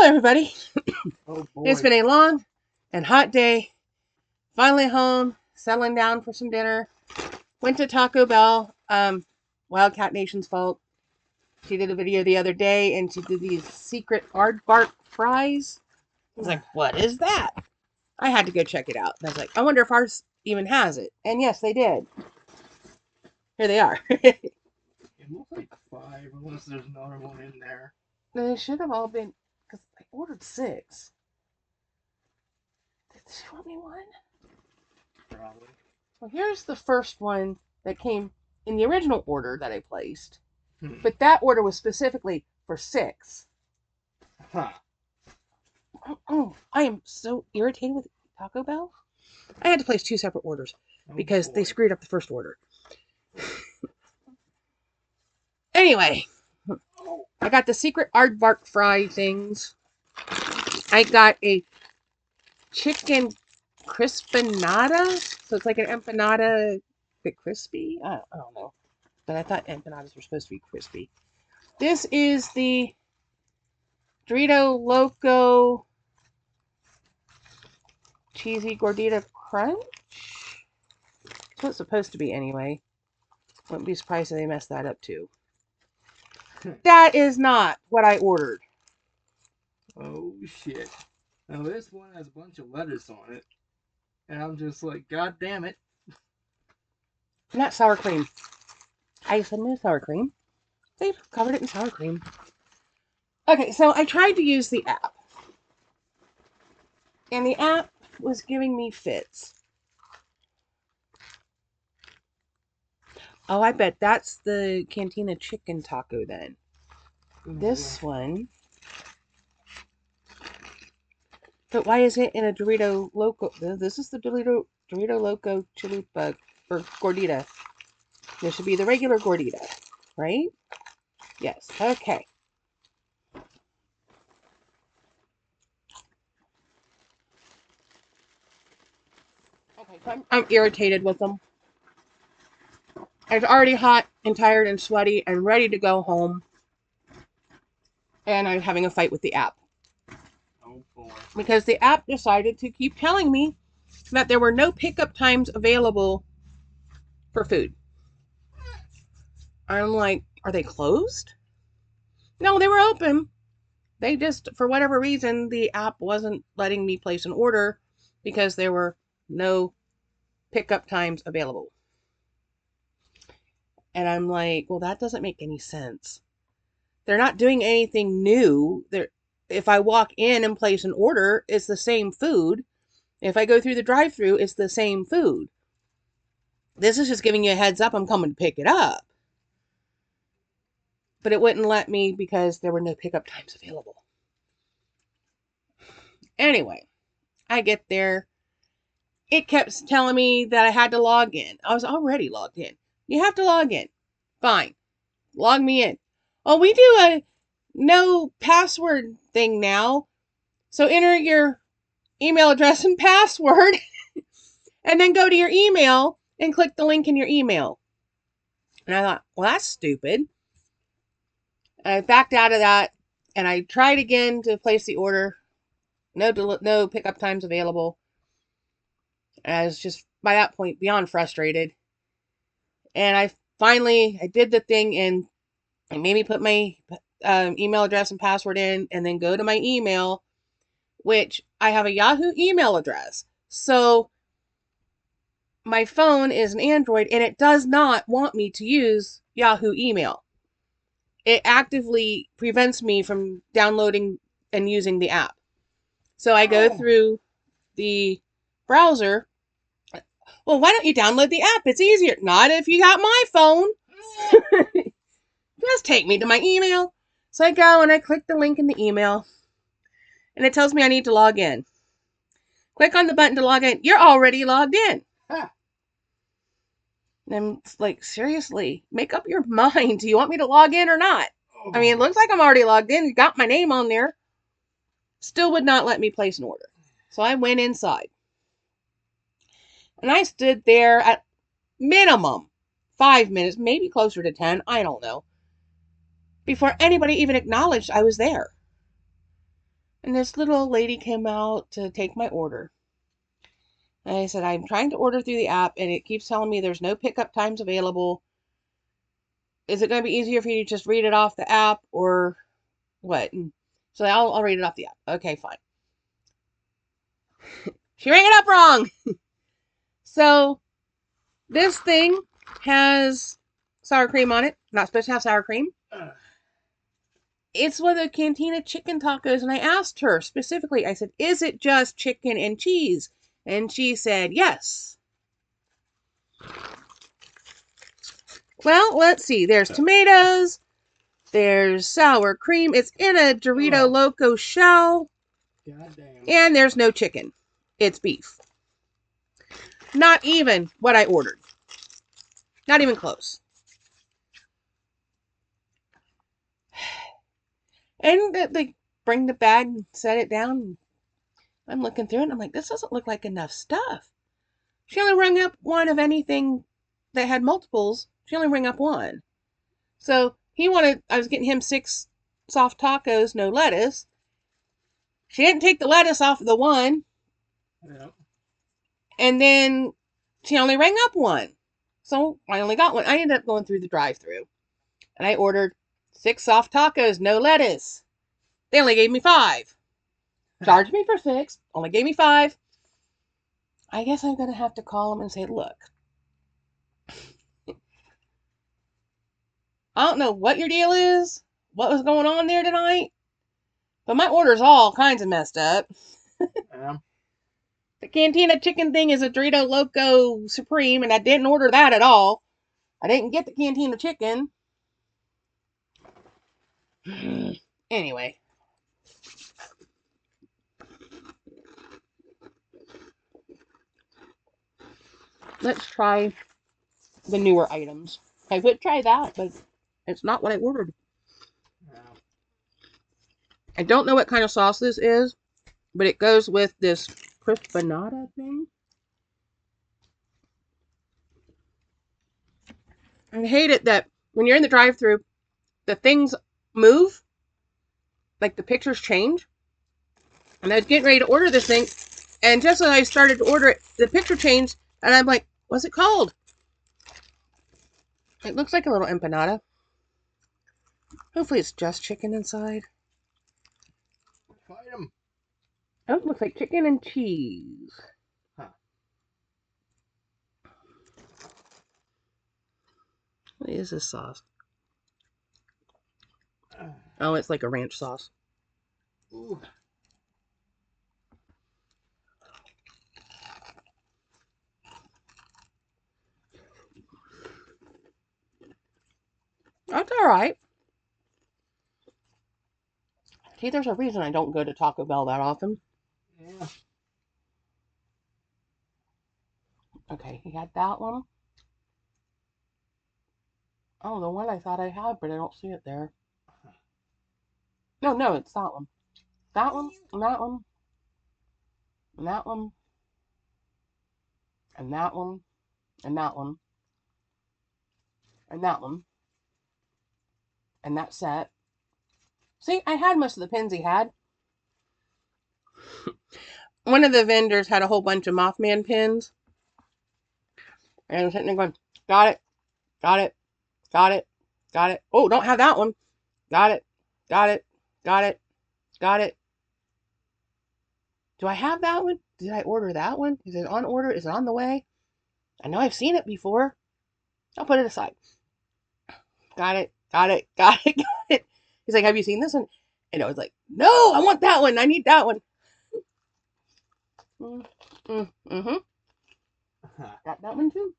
everybody. Oh It's boy. been a long and hot day. Finally home, settling down for some dinner. Went to Taco Bell. Wildcat Nation's fault. She did a video the other day and she did these secret Aardvark fries. I was like, what is that? I had to go check it out. I was like, I wonder if ours even has it. And yes, they did. Here they are. It looks like 5, unless there's another one in there. They should have all been, because I ordered 6. Did she want me one? Probably. Well, here's the first one that came in the original order that I placed. Hmm. But that order was specifically for 6. Huh. Oh, I am so irritated with Taco Bell. I had to place 2 separate orders because they screwed up the first order. Anyway, I got the secret Aardvark fry things. I got a chicken Crispanada. So it's like an empanada, but crispy. I don't know. But I thought empanadas were supposed to be crispy. This is the Dorito Loco Cheesy Gordita Crunch. That's what it's supposed to be anyway. Wouldn't be surprised if they messed that up too. That is not what I ordered. Oh shit. Now this one has a bunch of lettuce on it. And I'm just like, God damn it. Not sour cream. I said no sour cream. They've covered it in sour cream. Okay, so I tried to use the app. And the app was giving me fits. Oh, I bet that's the Cantina Chicken Taco then. This one. But why is it in a Dorito Loco? This is the Dorito Loco Chalupa or Gordita. There should be the regular Gordita, right? Yes. Okay. Okay, so I'm irritated with them. I was already hot and tired and sweaty and ready to go home. And I'm having a fight with the app. Oh boy. Because the app decided to keep telling me that there were no pickup times available for food. I'm like, are they closed? No, they were open. They just, for whatever reason, the app wasn't letting me place an order because there were no pickup times available. And I'm like, well, that doesn't make any sense. They're not doing anything new. If I walk in and place an order, it's the same food. If I go through the drive-thru, it's the same food. This is just giving you a heads up, I'm coming to pick it up. But it wouldn't let me because there were no pickup times available. Anyway, I get there. It kept telling me that I had to log in. I was already logged in. You have to log in. Fine. Log me in. Oh, we do a no password thing now. So enter your email address and password and then go to your email and click the link in your email. And I thought, well, that's stupid. And I backed out of that and I tried again to place the order. No pickup times available. And I was just, by that point, beyond frustrated. And I did the thing and it made me put my email address and password in and then go to my email, which I have a Yahoo email address. So my phone is an Android and it does not want me to use Yahoo email. It actively prevents me from downloading and using the app. So I go through the browser. Well, why don't you download the app? It's easier. Not if you got my phone. Just take me to my email. So I go and I click the link in the email. And it tells me I need to log in. Click on the button to log in. You're already logged in. Huh. And I'm like, seriously, make up your mind. Do you want me to log in or not? Oh. I mean, it looks like I'm already logged in. You got my name on there. Still would not let me place an order. So I went inside. And I stood there at minimum 5 minutes, maybe closer to 10, I don't know, before anybody even acknowledged I was there. And this little lady came out to take my order. And I said, I'm trying to order through the app and it keeps telling me there's no pickup times available. Is it going to be easier for you to just read it off the app or what? And so I'll read it off the app. Okay, fine. She rang it up wrong. So this thing has sour cream on it. Not supposed to have sour cream. It's one of the Cantina Chicken Tacos, and I asked her specifically, I said, is it just chicken and cheese? And she said, yes. Well, let's see. There's tomatoes. There's sour cream. It's in a Dorito Loco shell. Goddamn. And there's no chicken. It's beef. Not even what I ordered. Not even close. And they bring the bag and set it down. I'm looking through it and I'm like, this doesn't look like enough stuff. She only rang up one of anything that had multiples. She only rang up one. So I was getting him 6 soft tacos, no lettuce. She didn't take the lettuce off of the one. Yep. And then she only rang up one. So I only got one. I ended up going through the drive-thru. And I ordered 6 soft tacos, no lettuce. They only gave me 5. Charged me for 6, only gave me 5. I guess I'm going to have to call them and say, look, I don't know what your deal is, what was going on there tonight, but my order's all kinds of messed up. Yeah. The Cantina chicken thing is a Dorito Loco Supreme, and I didn't order that at all. I didn't get the Cantina chicken. Anyway. Let's try the newer items. I would try that, but it's not what I ordered. Yeah. I don't know what kind of sauce this is, but it goes with this Crispanada thing. I hate it that when you're in the drive-thru, the things move, like the pictures change. And I was getting ready to order this thing, and just as I started to order it, the picture changed, and I'm like, what's it called? It looks like a little empanada. Hopefully it's just chicken inside. Fight him. Oh, it looks like chicken and cheese. Huh. What is this sauce? Oh, it's like a ranch sauce. Ooh. That's alright. See, there's a reason I don't go to Taco Bell that often. Yeah. Okay, he had that one. Oh, the one I thought I had, but I don't see it there. No, it's that one. That one, and that one, and that one, and that one, and that one, and that one, and that set. See, I had most of the pins he had. One of the vendors had a whole bunch of Mothman pins. And I was sitting there going, got it, got it, got it, got it. Oh, don't have that one. Got it, got it, got it, got it. Do I have that one? Did I order that one? Is it on order? Is it on the way? I know I've seen it before. I'll put it aside. Got it, got it, got it, got it. He's like, have you seen this one? And I was like, no, I want that one. I need that one. Mm-hmm. Got that one too.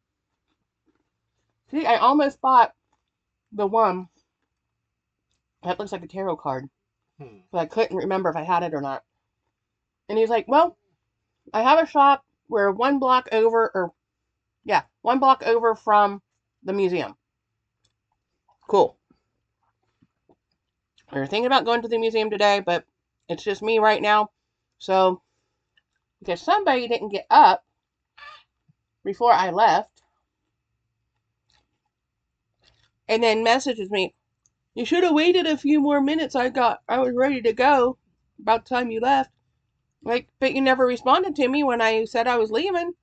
See, I almost bought the one that looks like a tarot card. But I couldn't remember if I had it or not. And he's like, well, I have a shop where one block over from the museum. Cool. We were thinking about going to the museum today, but it's just me right now. So, because somebody didn't get up before I left, and then messages me, you should have waited a few more minutes. I was ready to go. about the time you left. Like, but you never responded to me when I said I was leaving.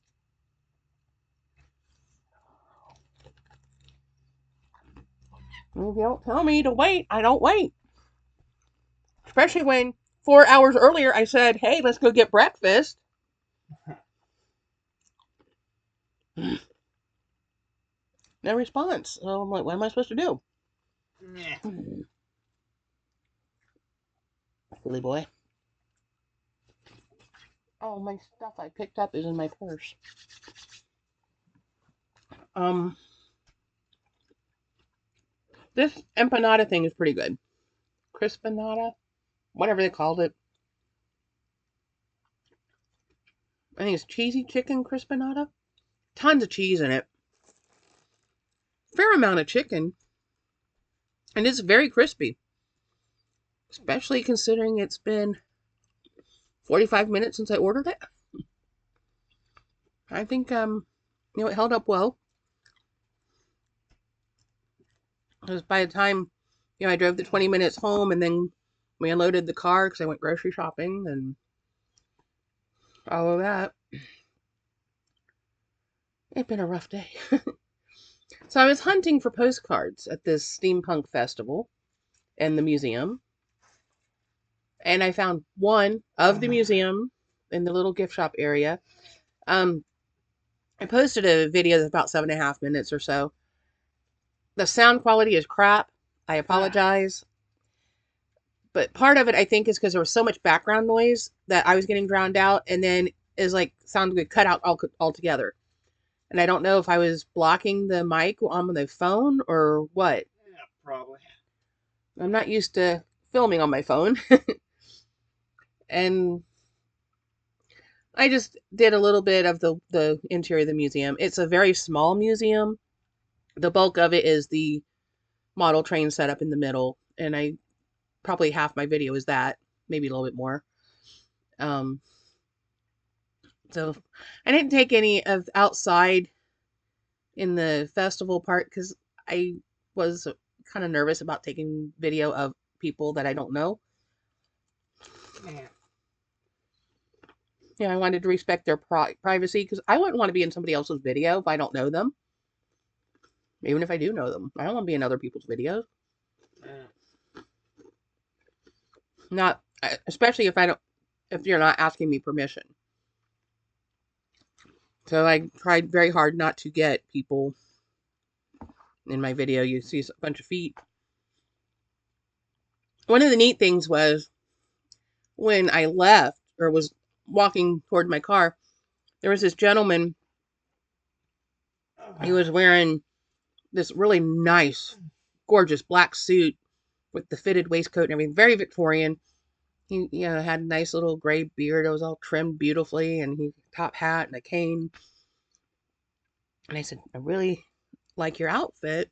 And if you don't tell me to wait, I don't wait. Especially when 4 hours earlier I said, hey, let's go get breakfast. No response. So I'm like, what am I supposed to do? Yeah. Silly boy. Oh, my stuff I picked up is in my purse. Um, this empanada thing is pretty good. Crispanada, whatever they called it. I think it's cheesy chicken crispanada. Tons of cheese in it. Fair amount of chicken. And it's very crispy. Especially considering it's been 45 minutes since I ordered it. I think it held up well. Because by the time, I drove the 20 minutes home and then we unloaded the car because I went grocery shopping and all of that. It's been a rough day. So I was hunting for postcards at this steampunk festival and the museum. And I found one of the museum in the little gift shop area. Um, I posted a video that's about 7.5 minutes or so. The sound quality is crap. I apologize. But part of it, I think, is because there was so much background noise that I was getting drowned out, and then is like sound would cut out altogether. And I don't know if I was blocking the mic on the phone or what. Yeah, probably. I'm not used to filming on my phone. And I just did a little bit of the interior of the museum. It's a very small museum. The bulk of it is the model train set up in the middle. And I probably half my video is that, maybe a little bit more. So I didn't take any of outside in the festival part because I was kind of nervous about taking video of people that I don't know. Yeah. I wanted to respect their privacy because I wouldn't want to be in somebody else's video if I don't know them. Even if I do know them, I don't want to be in other people's videos. Yeah. Not especially if you're not asking me permission. So I tried very hard not to get people in my video. You see a bunch of feet. One of the neat things was when I left or was walking toward my car, there was this gentleman. He was wearing this really nice, gorgeous black suit with the fitted waistcoat and everything, very Victorian. He had a nice little gray beard. It was all trimmed beautifully, and he top hat and a cane. And I said, I really like your outfit.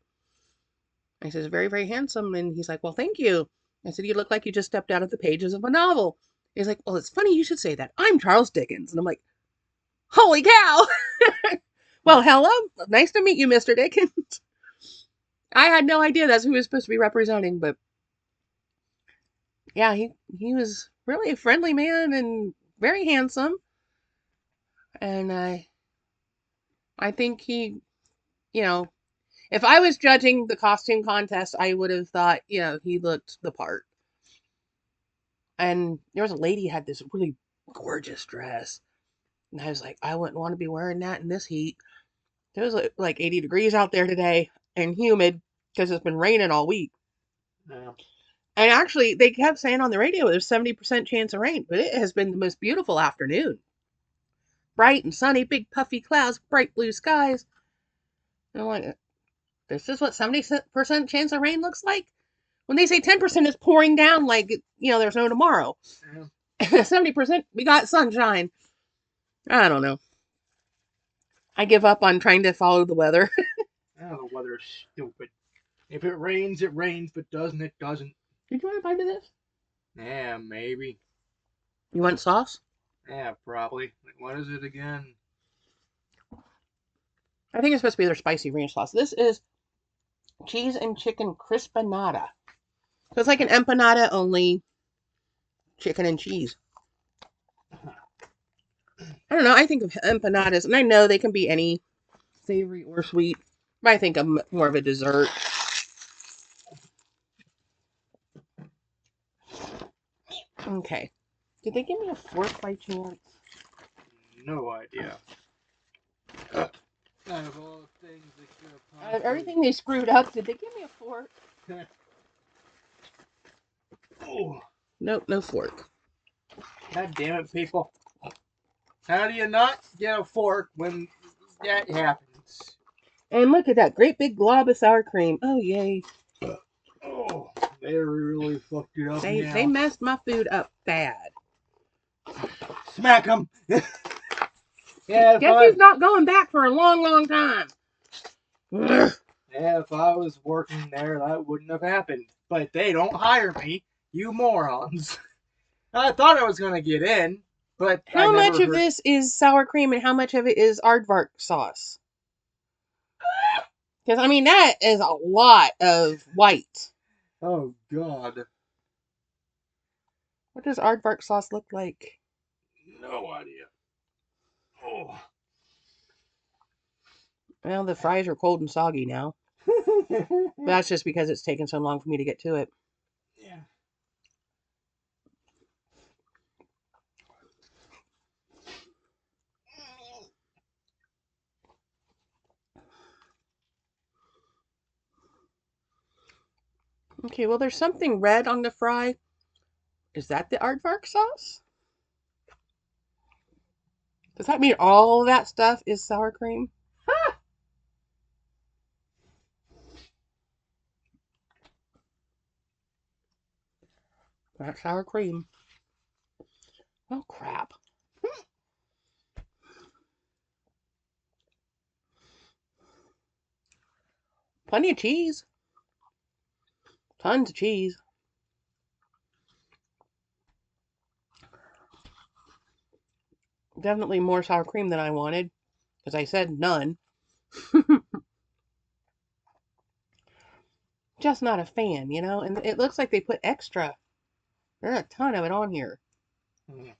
I said, it's very, very handsome. And he's like, well, thank you. I said, you look like you just stepped out of the pages of a novel. He's like, well, it's funny you should say that. I'm Charles Dickens. And I'm like, holy cow. Well, hello. Nice to meet you, Mr. Dickens. I had no idea that's who he was supposed to be representing, but yeah, he was really a friendly man and very handsome. And I think if I was judging the costume contest, I would have thought, he looked the part. And there was a lady who had this really gorgeous dress. And I was like, I wouldn't want to be wearing that in this heat. It was like 80 degrees out there today and humid because it's been raining all week. Yeah. And actually, they kept saying on the radio there's 70% chance of rain, but it has been the most beautiful afternoon. Bright and sunny, big puffy clouds, bright blue skies. And I'm like, this is what 70% chance of rain looks like? When they say 10% is pouring down like, there's no tomorrow. Yeah. 70%, we got sunshine. I don't know. I give up on trying to follow the weather. The weather is stupid. If it rains, it rains. If it doesn't, it doesn't. Did you want to bite of this? Yeah, maybe. You want sauce? Yeah, probably. What is it again? I think it's supposed to be their spicy ranch sauce. This is cheese and chicken crispanada. So it's like an empanada, only chicken and cheese. I don't know. I think of empanadas, and I know they can be any savory or sweet, but I think I'm more of a dessert. Okay. Did they give me a fork by chance? No idea. Out of all the things they could have Out of possibly... everything they screwed up, did they give me a fork? Oh, Nope, no fork. God damn it, people. How do you not get a fork when that happens? And look at that great big glob of sour cream. Oh, yay. Oh, they really fucked it up now. They messed my food up bad. Smack them! Yeah, Guess who's not going back for a long, long time? Yeah, if I was working there, that wouldn't have happened. But they don't hire me, you morons. I thought I was going to get in, but I How never much of heard... this is sour cream and how much of it is aardvark sauce? Because, I mean, that is a lot of white. Oh, God. What does aardvark sauce look like? No idea. Oh. Well, the fries are cold and soggy now. But that's just because it's taken so long for me to get to it. Yeah. Okay, well, there's something red on the fry. Is that the aardvark sauce? Does that mean all that stuff is sour cream? That's sour cream. Oh, crap. Plenty of cheese. Tons of cheese. Definitely more sour cream than I wanted, because I said none. Just not a fan, you know? And it looks like they put extra. There's a ton of it on here. Mm.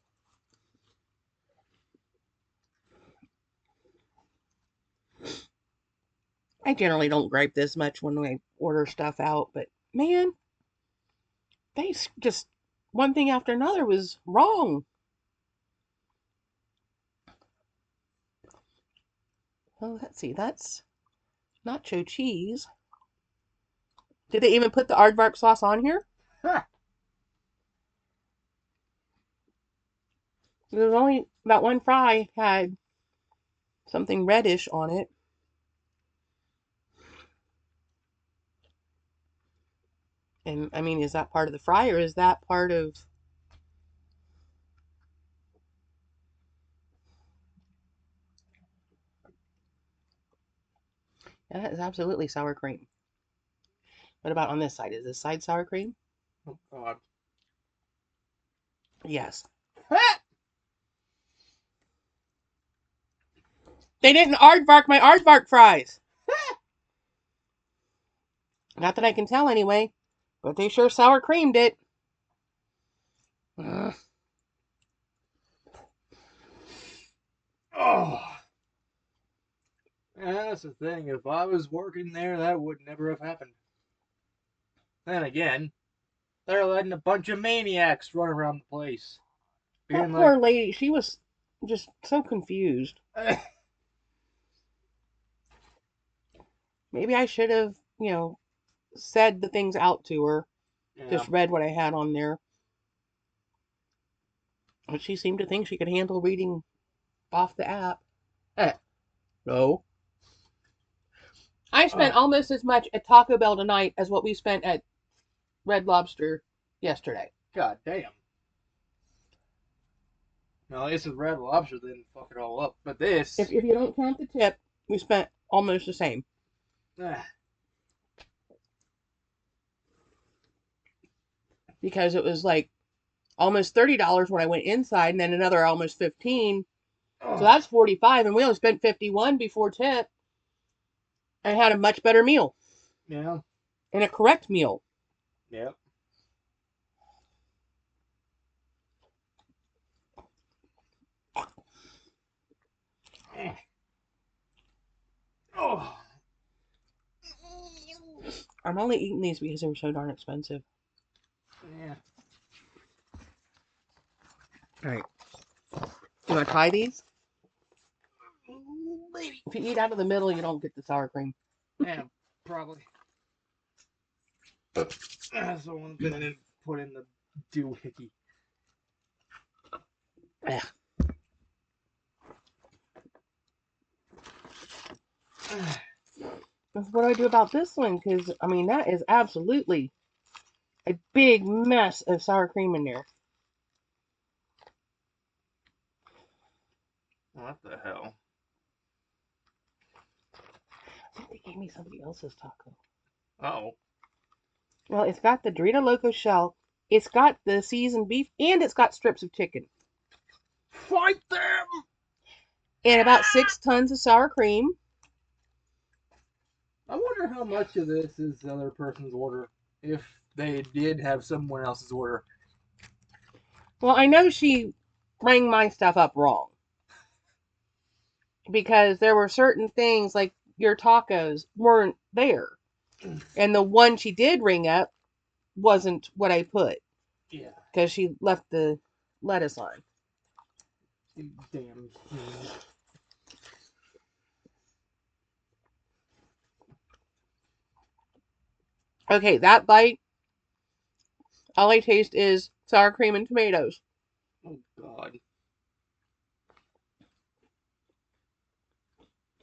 I generally don't gripe this much when I order stuff out, but man, they just, one thing after another was wrong. Well, let's see, that's nacho cheese. Did they even put the aardvark sauce on here? There's only that one fry had something reddish on it. And I mean, is that part of the fry or is that part of... That is absolutely sour cream. What about on this side? Is this side sour cream? Oh, God. Yes. They didn't aardvark my aardvark fries. Not that I can tell anyway, but they sure sour creamed it. Ugh. Oh. Yeah, that's the thing. If I was working there, that would never have happened. Then again, they're letting a bunch of maniacs run around the place. That Being like, poor lady, she was just so confused. Maybe I should have, said the things out to her. yeah, Just read what I had on there. But she seemed to think she could handle reading off the app. Eh, no. I spent oh, almost as much at Taco Bell tonight as what we spent at Red Lobster yesterday. God damn. No, this is Red Lobster didn't fuck it all up. But this, If you don't count the tip, we spent almost the same. ah, Because it was like almost $30 when I went inside and then another almost 15. So oh, that's 45 and we only spent 51 before tip and had a much better meal yeah, and a correct meal. yeah. I'm only eating these because they were so darn expensive. Yeah. Alright. You want to try these? Maybe. If you eat out of the middle, you don't get the sour cream. Yeah, probably. That's the one thing I didn't put in the doohickey. Yeah. What do I do about this one? Because, I mean, that is absolutely a big mess of sour cream in there. What the hell? I think they gave me somebody else's taco. Oh. Well, it's got the Dorito Loco shell, it's got the seasoned beef, and it's got strips of chicken. Fight them! And about 6 tons of sour cream. I wonder how much of this is the other person's order. If they did have someone else's order. Well, I know she rang my stuff up wrong. Because there were certain things, like your tacos, weren't there. And the one she did ring up wasn't what I put. Yeah. Because she left the lettuce on. Damn. Okay, that bite, all I taste is sour cream and tomatoes. Oh, God.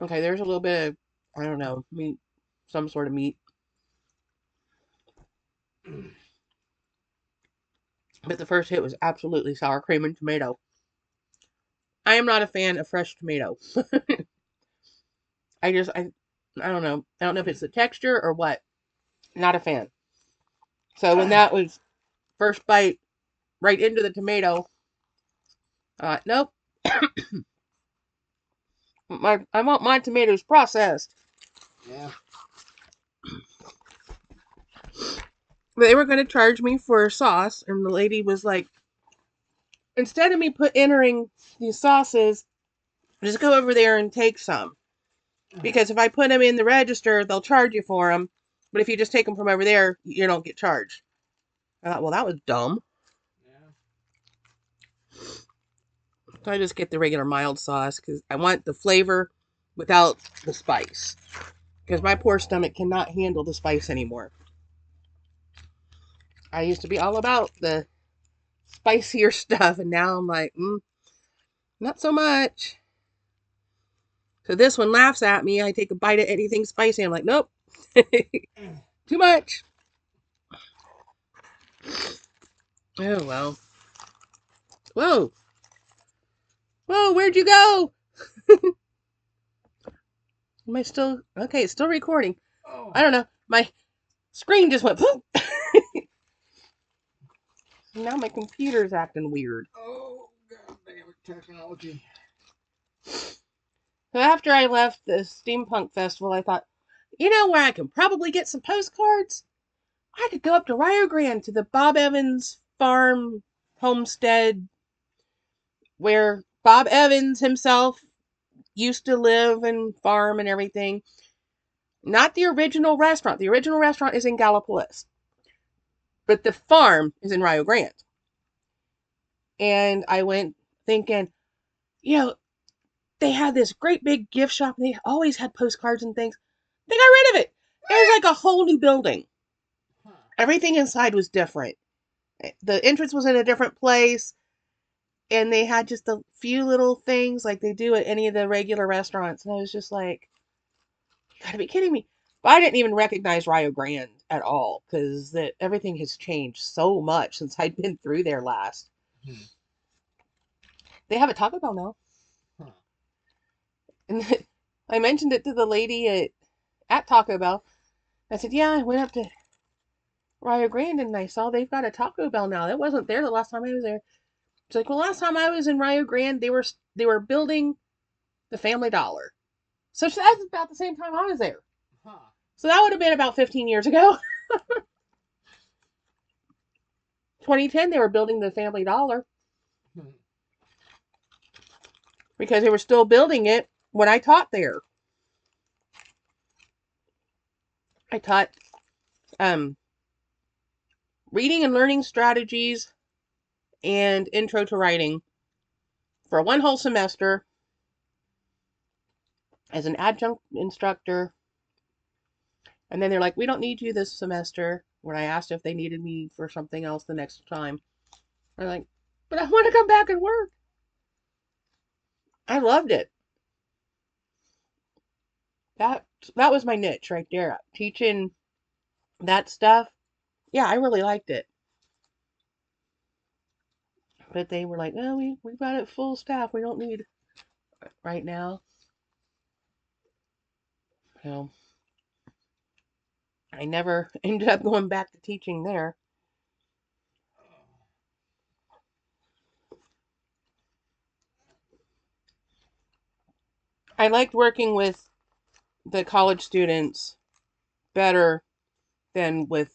Okay, there's a little bit of, I don't know, meat, some sort of meat. But the first hit was absolutely sour cream and tomato. I am not a fan of fresh tomato. I don't know. I don't know if it's the texture or what. Not a fan. So when that was first bite right into the tomato, nope. I want my tomatoes processed. Yeah. They were going to charge me for sauce, and the lady was like, instead of me entering these sauces, just go over there and take some. Because if I put them in the register, they'll charge you for them. But if you just take them from over there, you don't get charged. I thought, well, that was dumb. Yeah. So I just get the regular mild sauce because I want the flavor without the spice. Because my poor stomach cannot handle the spice anymore. I used to be all about the spicier stuff, and now I'm like, not so much. So this one laughs at me. I take a bite of anything spicy. I'm like, nope. Too much. Oh, well. Whoa. Whoa, where'd you go? Am I still... Okay, it's still recording. Oh. I don't know. My screen just went... Now my computer's acting weird. Oh, God damn it, technology. So after I left the Steampunk Festival, I thought, you know where I can probably get some postcards? I could go up to Rio Grande to the Bob Evans farm homestead where Bob Evans himself used to live and farm and everything. Not the original restaurant. The original restaurant is in Gallipolis. But the farm is in Rio Grande. And I went thinking, you know, they had this great big gift shop. And they always had postcards and things. They got rid of it. It was like a whole new building. Everything inside was different. The entrance was in a different place. And they had just a few little things like they do at any of the regular restaurants. And I was just like, you gotta be kidding me. But I didn't even recognize Rio Grande at all because everything has changed so much since I'd been through there last. They have a Taco Bell now. And I mentioned it to the lady at Taco Bell. I said, yeah, I went up to Rio Grande and I saw they've got a Taco Bell now. That wasn't there the last time I was there. She's like, well, last time I was in Rio Grande, they were building the Family Dollar. So that's about the same time I was there. So that would have been about 15 years ago. 2010, they were building the Family Dollar. Because they were still building it when I taught there. I taught um, reading and learning strategies and intro to writing for one whole semester as an adjunct instructor. And then they're like, we don't need you this semester. When I asked if they needed me for something else the next time, they're like, but I want to come back and work. I loved it. That that was my niche right there. Teaching that stuff. Yeah, I really liked it. But they were like, oh, we got it full staff. We don't need right now. So I never ended up going back to teaching there. I liked working with the college students better than with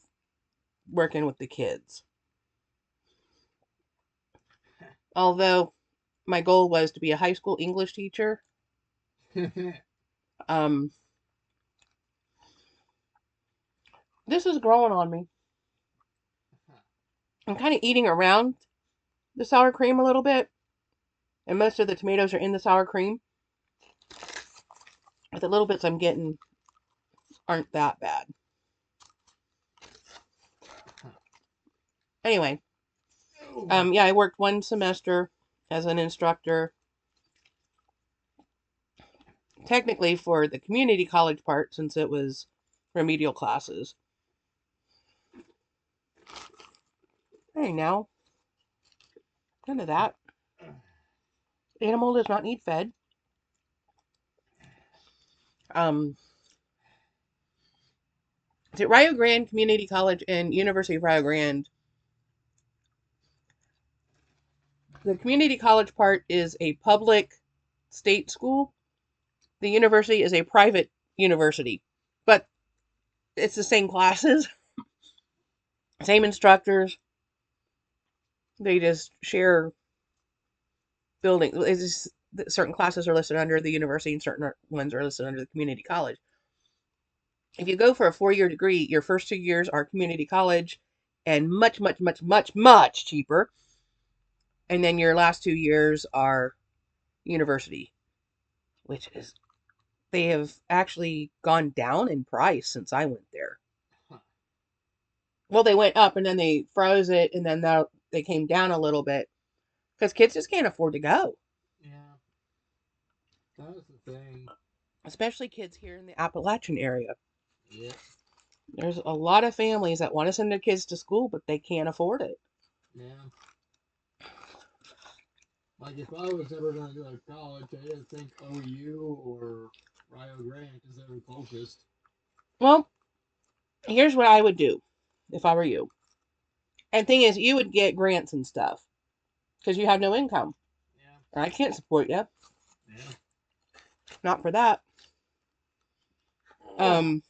working with the kids. Although my goal was to be a high school English teacher, um, this is growing on me. I'm kind of eating around the sour cream a little bit, and most of the tomatoes are in the sour cream. But the little bits I'm getting aren't that bad. Anyway, yeah, I worked one semester as an instructor, technically for the community college part since it was remedial classes. Hey, now, none of that. Animal does not need fed. Um, at Rio Grande Community College and University of Rio Grande, the community college part is a public state school. The university is a private university, but it's the same classes, same instructors. They just share building. It's just, certain classes are listed under the university and certain ones are listed under the community college. If you go for a 4-year degree, your first 2 years are community college and much, much, much, much, much cheaper. And then your last 2 years are university, which is, they have actually gone down in price since I went there. Well, they went up and then they froze it and then they came down a little bit because kids just can't afford to go. Yeah, that was the thing. Especially kids here in the Appalachian area. Yeah. There's a lot of families that want to send their kids to school, but they can't afford it. Yeah. Like if I was ever going to go to college, I didn't think OU or Rio Grande because they were closest. Well, here's what I would do if I were you. And thing is, you would get grants and stuff because you have no income. Yeah. I can't support you. Yeah. Not for that. Um,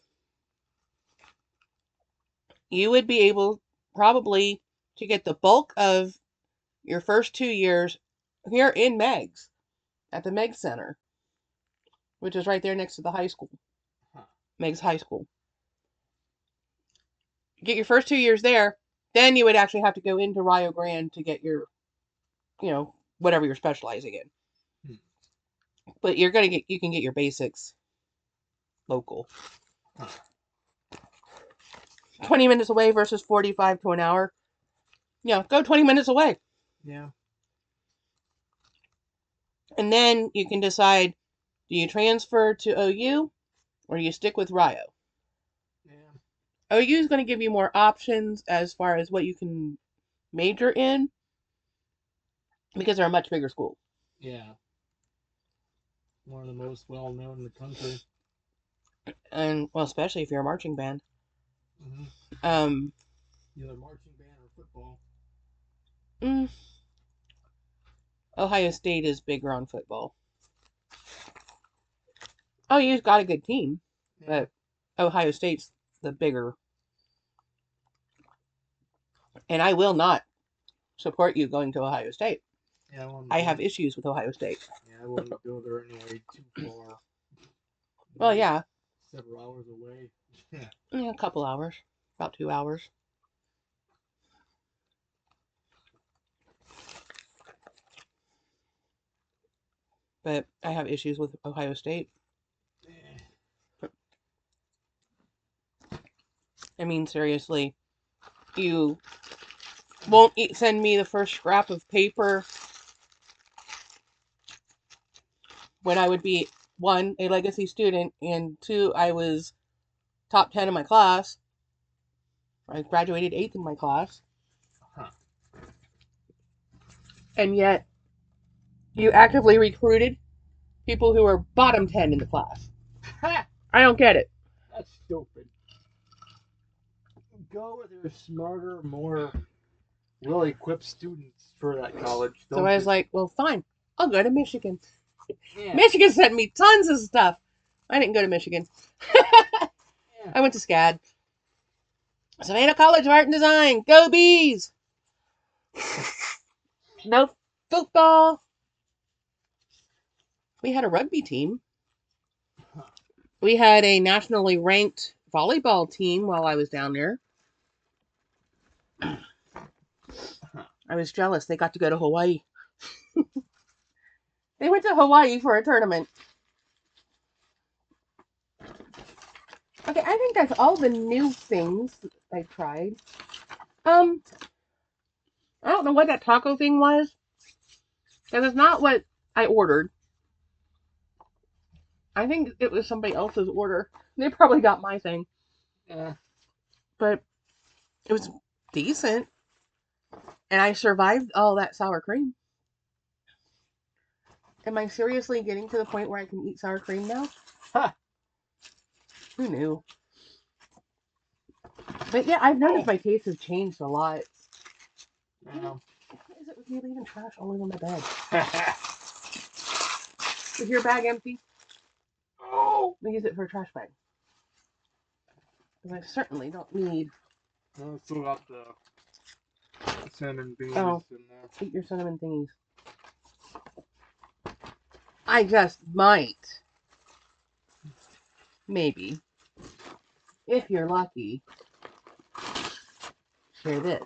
you would be able probably to get the bulk of your first 2 years here in Meigs at the Meigs Center, which is right there next to the high school, Huh. Meigs High School. Get your first 2 years there, then you would actually have to go into Rio Grande to get your, whatever you're specializing in. Hmm. But you can get your basics local. Huh. 20 minutes away versus 45 to an hour. Yeah, go 20 minutes away. Yeah. And then you can decide, do you transfer to OU or do you stick with Rio? Yeah. OU is going to give you more options as far as what you can major in because they're a much bigger school. Yeah. One of the most well known in the country. And, well, especially if you're a marching band. Mm-hmm. Um, Either marching band or football. mm, Ohio State is bigger on football. OU's got a good team, Yeah. but Ohio State's the bigger. And I will not support you going to Ohio State. Yeah, I have issues with Ohio State. Yeah, I wouldn't go there anyway. Too far. Well, yeah. Several hours away. Yeah, a couple hours. About 2 hours. But I have issues with Ohio State. I mean, seriously, you won't send me the first scrap of paper when I would be, one, a legacy student, and two, I was top 10 in my class. I graduated 8th in my class. Huh. And yet, you actively recruited people who are bottom 10 in the class. I don't get it. That's stupid. Go with your smarter, more well-equipped students for that college. So I was like, well, fine. I'll go to Michigan. Yeah. Michigan sent me tons of stuff. I didn't go to Michigan. Yeah. I went to SCAD. Savannah College of Art and Design. Go Bees! No football. We had a rugby team. We had a nationally ranked volleyball team while I was down there. I was jealous. They got to go to Hawaii. They went to Hawaii for a tournament. Okay, I think that's all the new things I tried. I don't know what that taco thing was. Because it's not what I ordered. I think it was somebody else's order. They probably got my thing. Yeah. But it was decent. And I survived all that sour cream. Am I seriously getting to the point where I can eat sour cream now? Huh. Who knew? But yeah, I've noticed my taste has changed a lot. Wow. What is it with me leaving trash all over my bed? Is your bag empty? Oh. We use it for a trash bag. Because I certainly don't need. I still got the cinnamon beans in there. Eat your cinnamon thingies. I just might. Maybe. If you're lucky. Share this.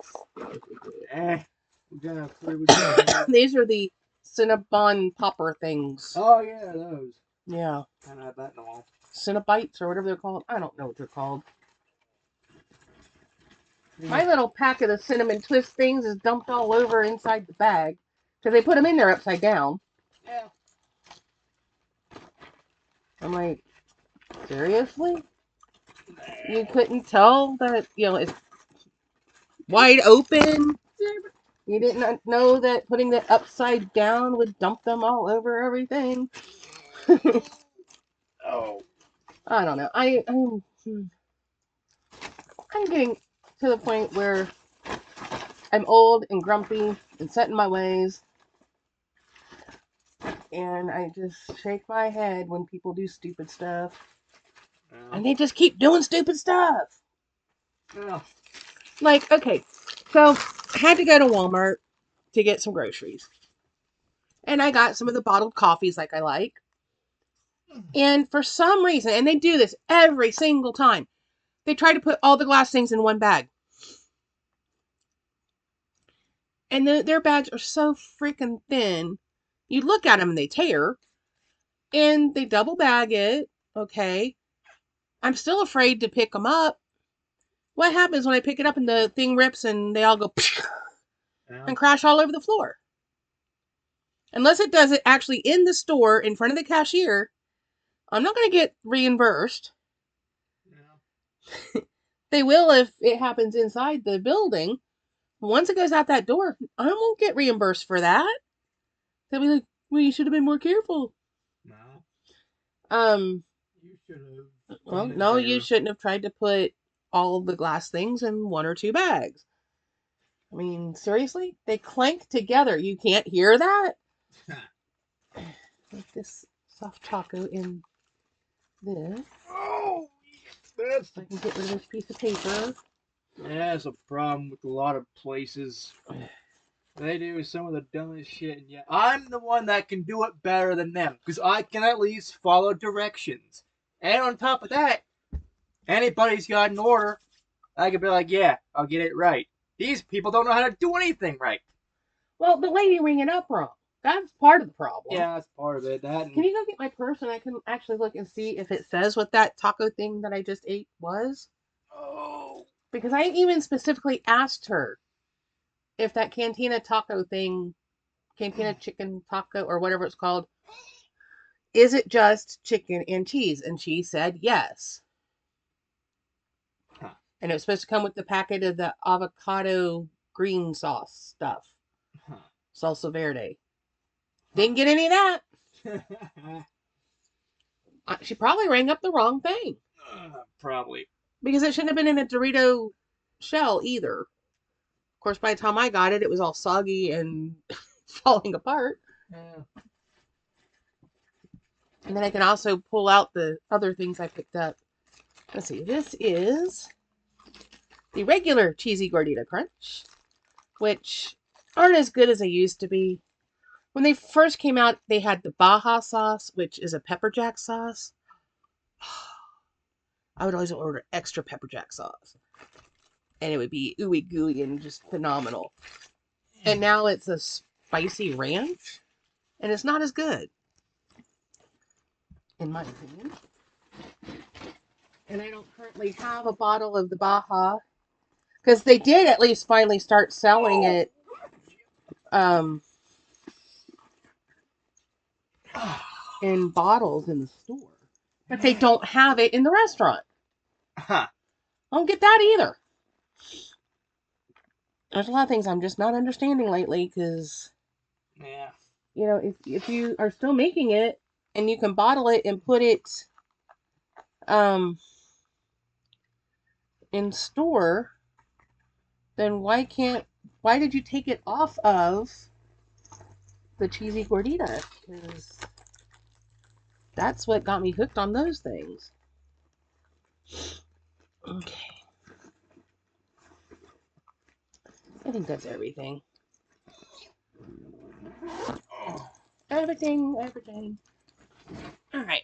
These are the Cinnabon popper things. Oh, yeah, those. Yeah. I haven't had that in a while. Cinnabites or whatever they're called. I don't know what they're called. My little pack of the cinnamon twist things is dumped all over inside the bag. Because they put them in there upside down. Yeah. I'm like, seriously? You couldn't tell that, it's wide open? You didn't know that putting it upside down would dump them all over everything? Oh. I don't know. I'm getting to the point where I'm old and grumpy and set in my ways. And I just shake my head when people do stupid stuff. Yeah. And they just keep doing stupid stuff. Yeah. Like, okay, so I had to go to Walmart to get some groceries. And I got some of the bottled coffees like I like. And for some reason, and they do this every single time, they try to put all the glass things in one bag. And their bags are so freaking thin. You look at them and they tear. And they double bag it. Okay. I'm still afraid to pick them up. What happens when I pick it up and the thing rips and they all go and crash all over the floor? Unless it does it actually in the store in front of the cashier, I'm not going to get reimbursed. Yeah. They will if it happens inside the building. Once it goes out that door, I won't get reimbursed for that. They'll be like, well, you should have been more careful. No. You should have. Well, no, you shouldn't have tried to put all the glass things in one or two bags. I mean, seriously? They clank together. You can't hear that? Like this soft taco in this. Oh, that's so I can get rid of this piece of paper. Yeah, that's a problem with a lot of places. They do some of the dumbest shit, and yet I'm the one that can do it better than them, because I can at least follow directions. And on top of that, anybody's got an order, I could be like, yeah, I'll get it right. These people don't know how to do anything right. Well, the lady ring it up wrong. That's part of the problem. Yeah, that's part of it. That Can and you go get my purse and I can actually look and see if it says what that taco thing that I just ate was? oh, Because I even specifically asked her if that Cantina Taco thing, Cantina Chicken Taco or whatever it's called, is it just chicken and cheese? And she said yes. huh, And it was supposed to come with the packet of the avocado green sauce stuff, huh, salsa verde. huh. Didn't get any of that. She probably rang up the wrong thing Probably. because it shouldn't have been in a Dorito shell either. Of course, by the time I got it, it was all soggy and falling apart. Yeah. And then I can also pull out the other things I picked up. Let's see, this is the regular cheesy gordita crunch, which aren't as good as they used to be. When they first came out, they had the Baja sauce, which is a pepper jack sauce. I would always order extra pepper jack sauce. And it would be ooey gooey and just phenomenal. And now it's a spicy ranch, and it's not as good, in my opinion. And I don't currently have a bottle of the Baja because they did at least finally start selling it um, in bottles in the store, but they don't have it in the restaurant. Huh. I don't get that either. There's a lot of things I'm just not understanding lately because, Yeah. you know, if you are still making it and you can bottle it and put it um, in store, then why did you take it off of the cheesy gordita? Because that's what got me hooked on those things. Okay. I think that's everything. Everything. All right.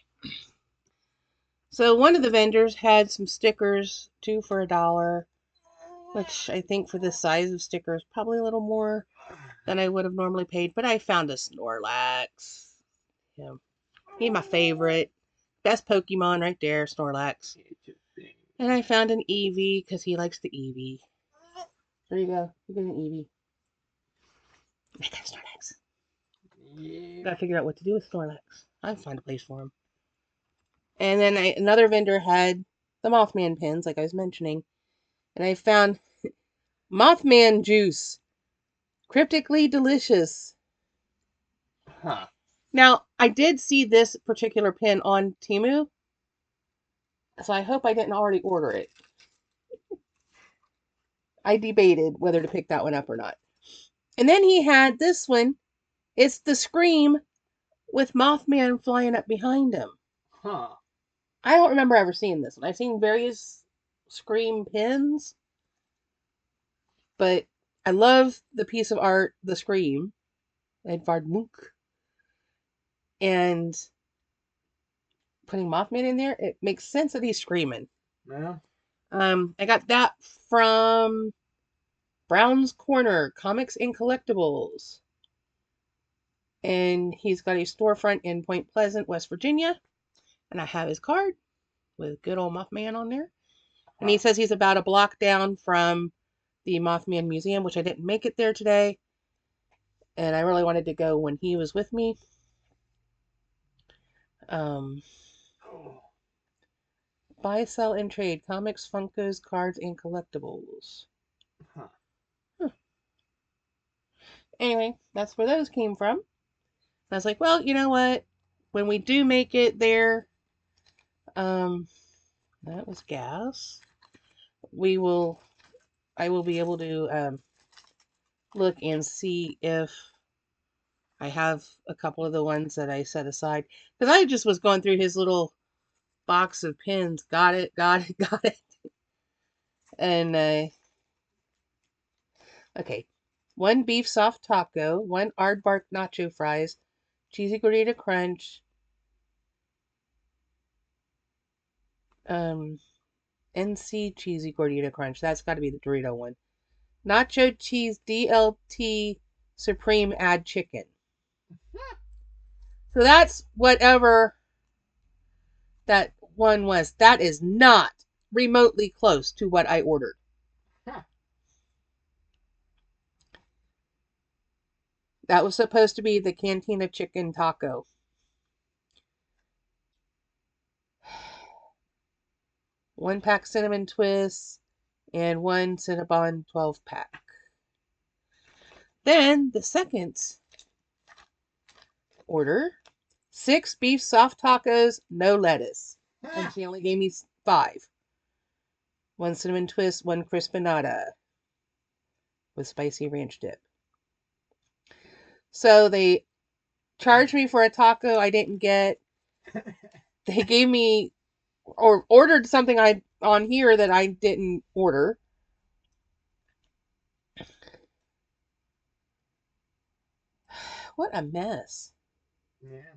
So one of the vendors had some stickers, 2 for $1, which I think for this size of stickers probably a little more than I would have normally paid. But I found a Snorlax. Yeah, he's my favorite. Best Pokemon right there, Snorlax. And I found an Eevee because he likes the Eevee. There you go. You get an Eevee. I got Snorlax. Yeah. Gotta figure out what to do with Snorlax. I'll find a place for him. And then another vendor had the Mothman pins, like I was mentioning. And I found Mothman juice. Cryptically delicious. Huh. Now, I did see this particular pin on Temu, so I hope I didn't already order it. I debated whether to pick that one up or not. And then he had this one. It's the Scream with Mothman flying up behind him. Huh. I don't remember ever seeing this one. I've seen various Scream pins, but I love the piece of art, the Scream, Edvard Munch, and putting Mothman in there, it makes sense that he's screaming. Yeah. I got that from Brown's Corner Comics and Collectibles, and he's got a storefront in Point Pleasant, West Virginia, and I have his card with good old Mothman on there. And he says he's about a block down from the Mothman Museum, which I didn't make it there today. And I really wanted to go when he was with me. Um, Buy, sell, and trade comics, Funkos, cards, and collectibles. Huh. Huh. Anyway, that's where those came from. I was like, well, you know what? When we do make it there, um, that was gas. I will be able to look and see if I have a couple of the ones that I set aside. Because I just was going through his little box of pins. Got it, got it, got it. And, okay. One beef soft taco, one Aardvark nacho fries, cheesy gordita crunch, NC Cheesy Gordita Crunch. That's got to be the Dorito one. Nacho Cheese DLT Supreme Add Chicken. So that's whatever that one was. That is not remotely close to what I ordered. That was supposed to be the Cantina Chicken Taco. One pack cinnamon twists and one Cinnabon 12 pack. Then the second order, 6 beef soft tacos, no lettuce. And she only gave me 5. One cinnamon twist, one Crispanada with spicy ranch dip. So they charged me for a taco I didn't get. They gave me or ordered something on here that I didn't order. What a mess. Yeah.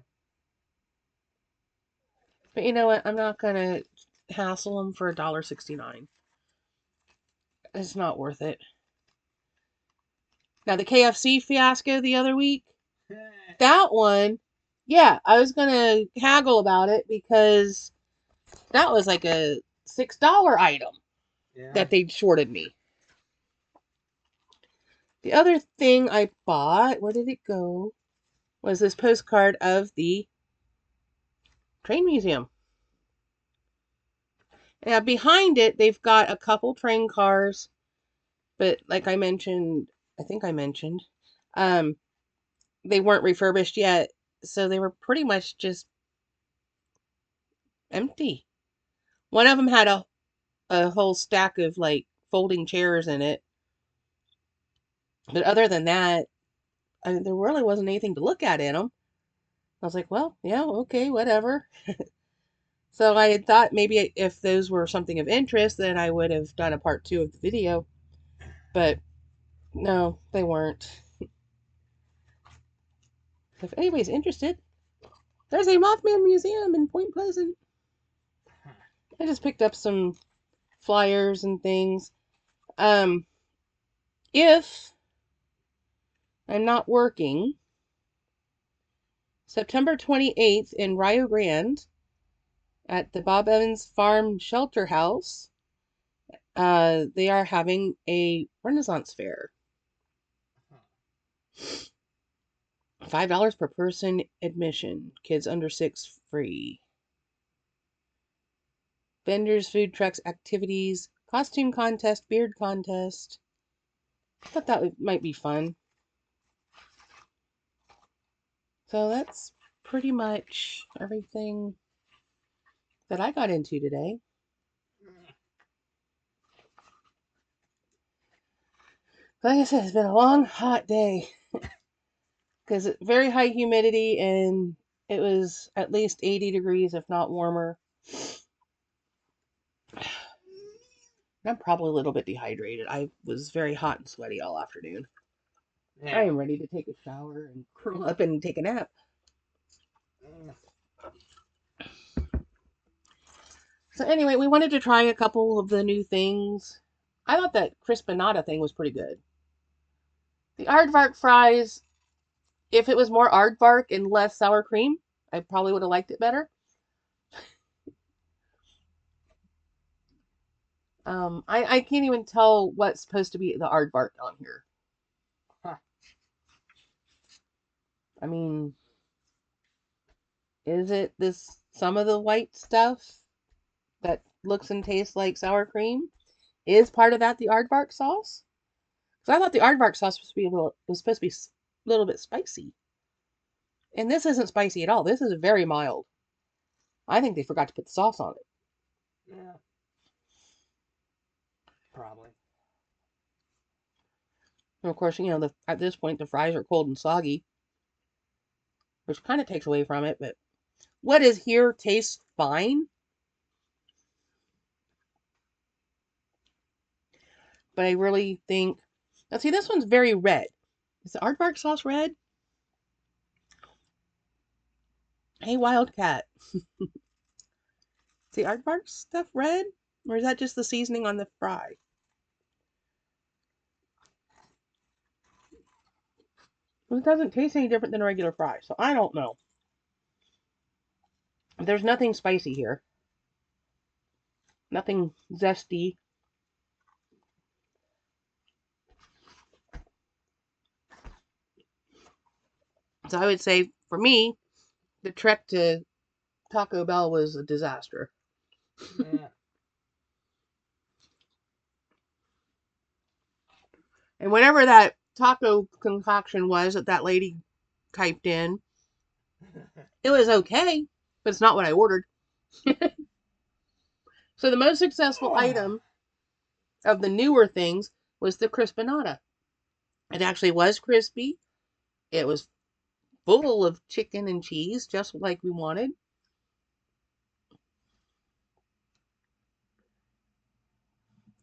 But you know what? I'm not gonna hassle them for $1.69. It's not worth it. Now the KFC fiasco the other week, that one, yeah, I was gonna haggle about it because that was like a $6 item that they shorted me. The other thing I bought, where did it go? Was this postcard of the train museum. Now behind it, they've got a couple train cars, but like I mentioned, I think I mentioned, they weren't refurbished yet, so they were pretty much just empty. One of them had a whole stack of like folding chairs in it, but other than that, there really wasn't anything to look at in them. I was like, well, yeah, okay, whatever. So I had thought maybe if those were something of interest, then I would have done a part 2 of the video, but no, they weren't. If anybody's interested, there's a Mothman Museum in Point Pleasant. I just picked up some flyers and things. If I'm not working, September 28th in Rio Grande at the Bob Evans Farm Shelter House, they are having a Renaissance fair. $5 per person admission. Kids under 6 free. Vendors, food trucks, activities, costume contest, beard contest. I thought that might be fun. So that's pretty much everything that I got into today. Like I said, it's been a long, hot day because it's very high humidity and it was at least 80 degrees, if not warmer. I'm probably a little bit dehydrated. I was very hot and sweaty all afternoon. Yeah. I am ready to take a shower and curl up and take a nap. So anyway, we wanted to try a couple of the new things. I thought that Crispanada thing was pretty good. The Aardvark fries, if it was more Aardvark and less sour cream, I probably would have liked it better. I can't even tell what's supposed to be the Aardvark on here. Huh. I mean, is it this some of the white stuff that looks and tastes like sour cream? Is part of that the Aardvark sauce? Because I thought the Aardvark sauce was supposed to be a little bit spicy. And this isn't spicy at all. This is very mild. I think they forgot to put the sauce on it. Yeah. Probably. And of course, you know, at this point, the fries are cold and soggy, which kind of takes away from it, but what is here tastes fine. But I really think, now see, this one's very red. Is the Aardvark sauce red? Hey, Wildcat. Is the Aardvark stuff red? Or is that just the seasoning on the fry? It doesn't taste any different than a regular fry, so I don't know. There's nothing spicy here. Nothing zesty. So I would say, for me, the trek to Taco Bell was a disaster. Yeah. And whatever that taco concoction was that that lady typed in, it was okay, but it's not what I ordered. So the most successful item of the newer things was the Crispanada. It actually was crispy. It was full of chicken and cheese, just like we wanted.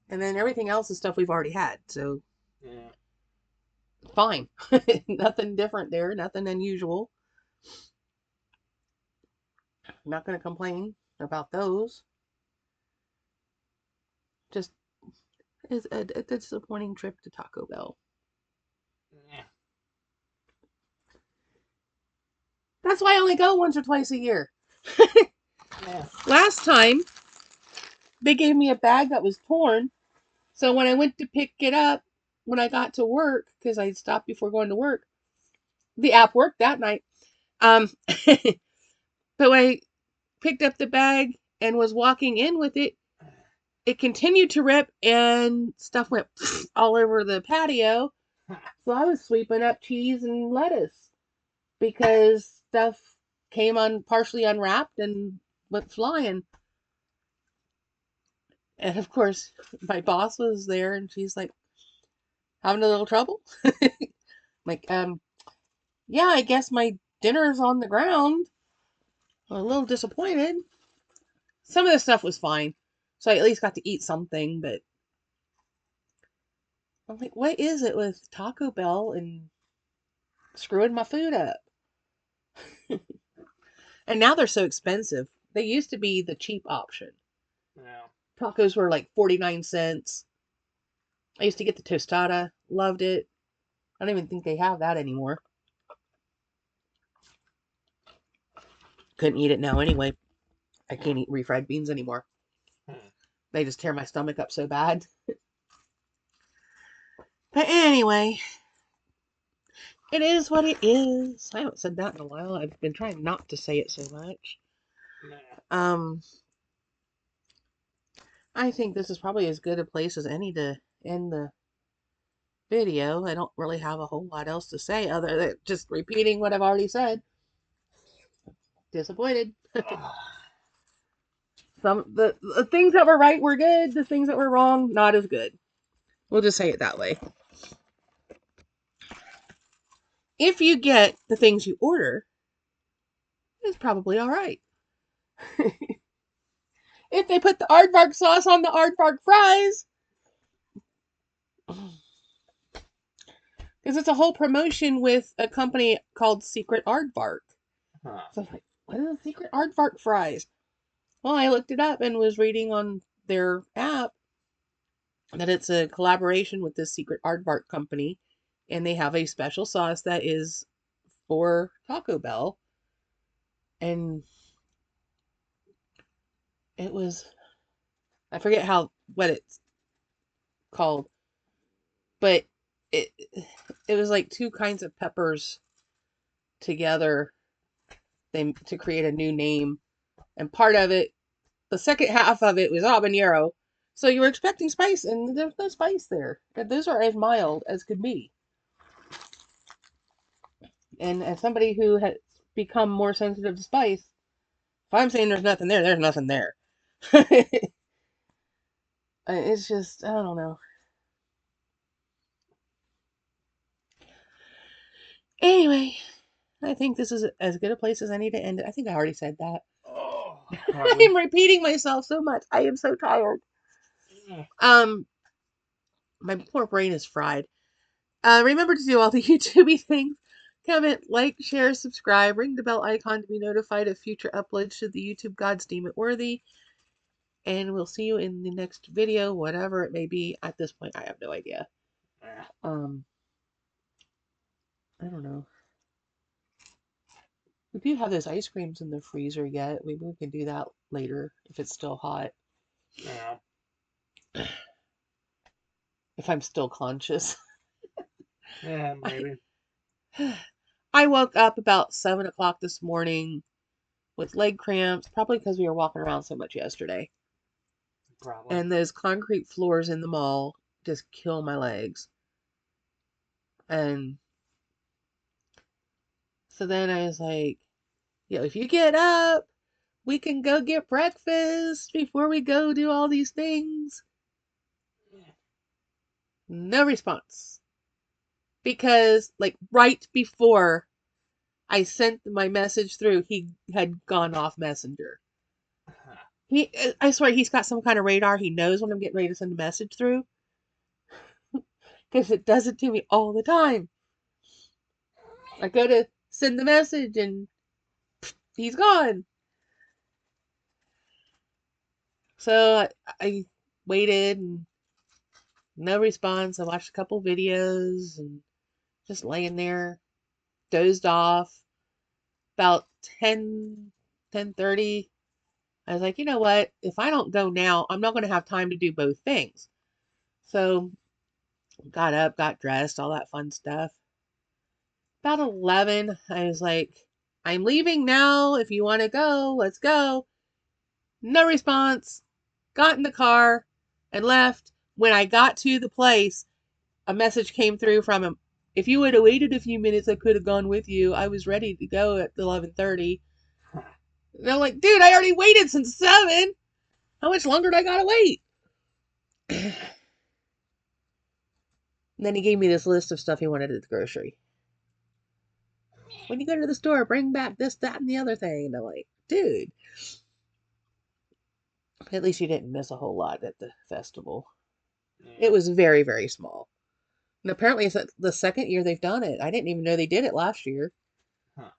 And then everything else is stuff we've already had. So Yeah. fine. Nothing different there, nothing unusual. I'm not going to complain about those. Just is a disappointing trip to Taco Bell. Yeah. That's why I only go once or twice a year. Yeah. Last time, they gave me a bag that was torn. So when I went to pick it up, when I got to work, because I stopped before going to work, the app worked that night. Um, but when I picked up the bag and was walking in with it, it continued to rip and stuff went all over the patio. So I was sweeping up cheese and lettuce because stuff came on partially unwrapped and went flying. And of course, my boss was there and she's like, having a little trouble? Like, yeah, I guess my dinner's on the ground. I'm a little disappointed. Some of the stuff was fine. So I at least got to eat something, but I'm like, what is it with Taco Bell and screwing my food up? And now they're so expensive. They used to be the cheap option. Yeah. Tacos were like 49 cents. I used to get the tostada, loved it. I don't even think they have that anymore. Couldn't eat it now anyway. I can't eat refried beans anymore. Hmm. They just tear my stomach up so bad. But anyway, it is what it is. I haven't said that in a while. I've been trying not to say it so much. Yeah. Um, I think this is probably as good a place as any to end the video. I don't really have a whole lot else to say other than just repeating what I've already said. Disappointed. The things that were right were good. The things that were wrong, not as good. We'll just say it that way. If you get the things you order, it's probably all right. If they put the aardvark sauce on the aardvark fries, because it's a whole promotion with a company called Secret Aardvark. Huh. So I was like, what is a Secret Aardvark fries? Well, I looked it up and was reading on their app that it's a collaboration with this Secret Aardvark company, and they have a special sauce that is for Taco Bell, and it was, I forget what it's called, but it it was like two kinds of peppers together to create a new name, and part of it, the second half of it was habanero. So you were expecting spice, and there's no spice there. Those are as mild as could be. And as somebody who has become more sensitive to spice, if I'm saying there's nothing there, there's nothing there. It's just, I don't know. Anyway, I think this is as good a place as any to end it. I think I already said that. Oh, probably. I'm repeating myself so much. I am so tired. Yeah. Um, my poor brain is fried. Remember to do all the YouTubey things. Comment, like, share, subscribe, ring the bell icon to be notified of future uploads should the YouTube gods deem it worthy. And we'll see you in the next video, whatever it may be. At this point, I have no idea. Yeah. Um, I don't know. We do have those ice creams in the freezer yet. Maybe we can do that later if it's still hot. Yeah. If I'm still conscious. Yeah, maybe. I woke up about 7 o'clock this morning with leg cramps, probably because we were walking around so much yesterday. Probably. And those concrete floors in the mall just kill my legs. And so then I was like, if you get up, we can go get breakfast before we go do all these things. No response. Because, like, right before I sent my message through, he had gone off Messenger. I swear, he's got some kind of radar. He knows when I'm getting ready to send a message through. Because it does it to me all the time. I go to send the message and he's gone. So I waited and no response. I watched a couple videos and just laying there, dozed off. About 10:30, I was like, you know what? If I don't go now, I'm not going to have time to do both things. So got up, got dressed, all that fun stuff. About 11, I was like, I'm leaving now. If you want to go, let's go. No response. Got in the car and left. When I got to the place, a message came through from him. If you would have waited a few minutes, I could have gone with you. I was ready to go at 11:30. And I'm like, dude, I already waited since 7. How much longer do I gotta wait? And then he gave me this list of stuff he wanted at the grocery. When you go to the store, bring back this, that, and the other thing. And I'm like, dude, at least you didn't miss a whole lot at the festival. It Yeah. was very, very small. And apparently it's the second year they've done it. I didn't even know they did it last year. Huh.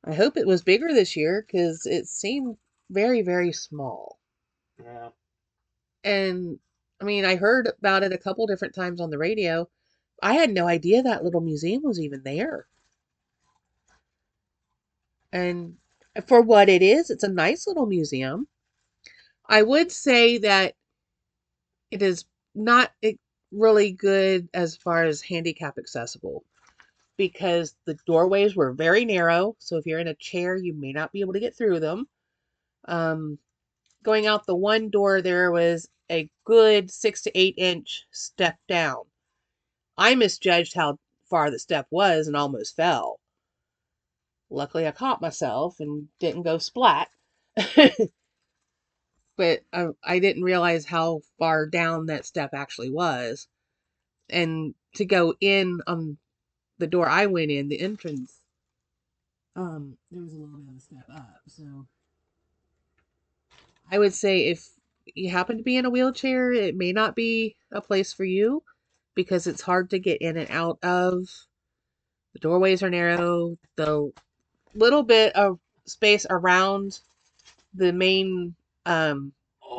I hope it was bigger this year because it seemed very, very small. Yeah. And I mean, I heard about it a couple different times on the radio. I had no idea that little museum was even there. And for what it is, it's a nice little museum. I would say that it is not really good as far as handicap accessible because the doorways were very narrow. So if you're in a chair, you may not be able to get through them. Um, Going out the one door, there was a good 6 to 8 inch step down. I misjudged how far the step was and almost fell. Luckily, I caught myself and didn't go splat. But I didn't realize how far down that step actually was. And to go in on the door I went in, the entrance, there was a little bit of a step up. So I would say if you happen to be in a wheelchair, it may not be a place for you because it's hard to get in and out of. The doorways are narrow. The little bit of space around the main um,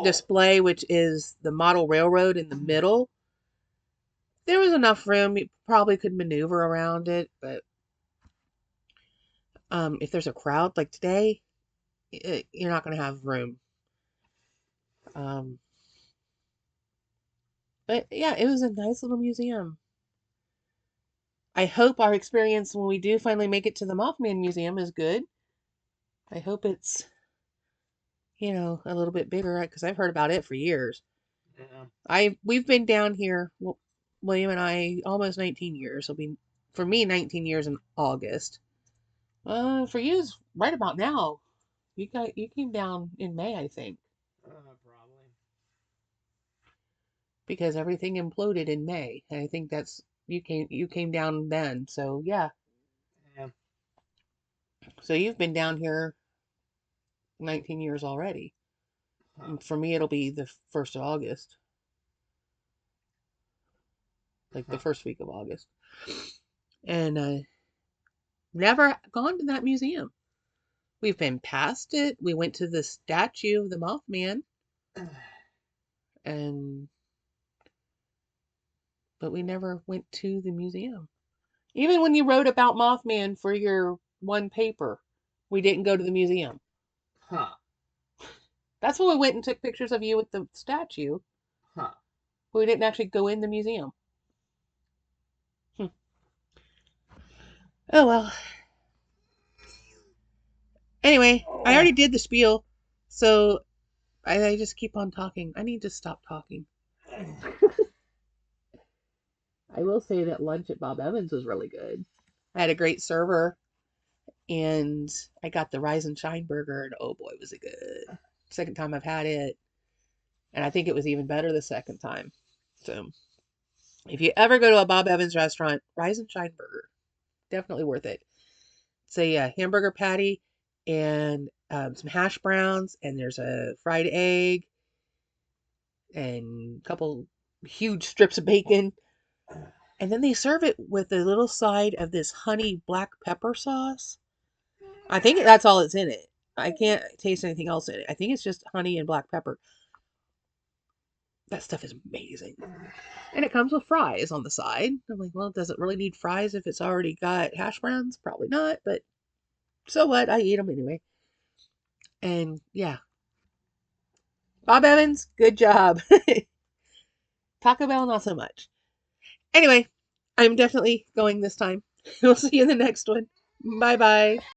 display, which is the model railroad in the middle, there was enough room. You probably could maneuver around it, but if there's a crowd like today, you're not going to have room. Um, but yeah, it was a nice little museum. I hope our experience when we do finally make it to the Mothman Museum is good. I hope it's, a little bit bigger because I've heard about it for years. Yeah. We've been down here, William and I, almost 19 years. It'll be for me 19 years in August. For you, it's right about now. You came down in May, I think, Probably. because everything imploded in May, and I think that's you came down then. So yeah, Yeah. so you've been down here 19 years already. Huh. And for me, it'll be the 1st of August, like the Huh. first week of August, and never gone to that museum. We've been past it. We went to the statue of the Mothman. and but we never went to the museum. Even when you wrote about Mothman for your one paper, we didn't go to the museum. Huh. That's when we went and took pictures of you with the statue. Huh. But we didn't actually go in the museum. Hmm. Oh well. Anyway, I Oh. already did the spiel, so I just keep on talking. I need to stop talking. I will say that lunch at Bob Evans was really good. I had a great server, and I got the Rise and Shine burger, and oh boy, was it good. Second time I've had it, and I think it was even better the second time. So, if you ever go to a Bob Evans restaurant, Rise and Shine burger, definitely worth it. It's a hamburger patty and some hash browns, and there's a fried egg and a couple huge strips of bacon. And then they serve it with a little side of this honey black pepper sauce. I think that's all that's in it. I can't taste anything else in it. I think it's just honey and black pepper. That stuff is amazing. And it comes with fries on the side. I'm like, well, does it really need fries if it's already got hash browns? Probably not, but so what? I eat them anyway. And yeah, Bob Evans, good job. Taco Bell, not so much. Anyway, I'm definitely going this time. We'll see you in the next one. Bye bye.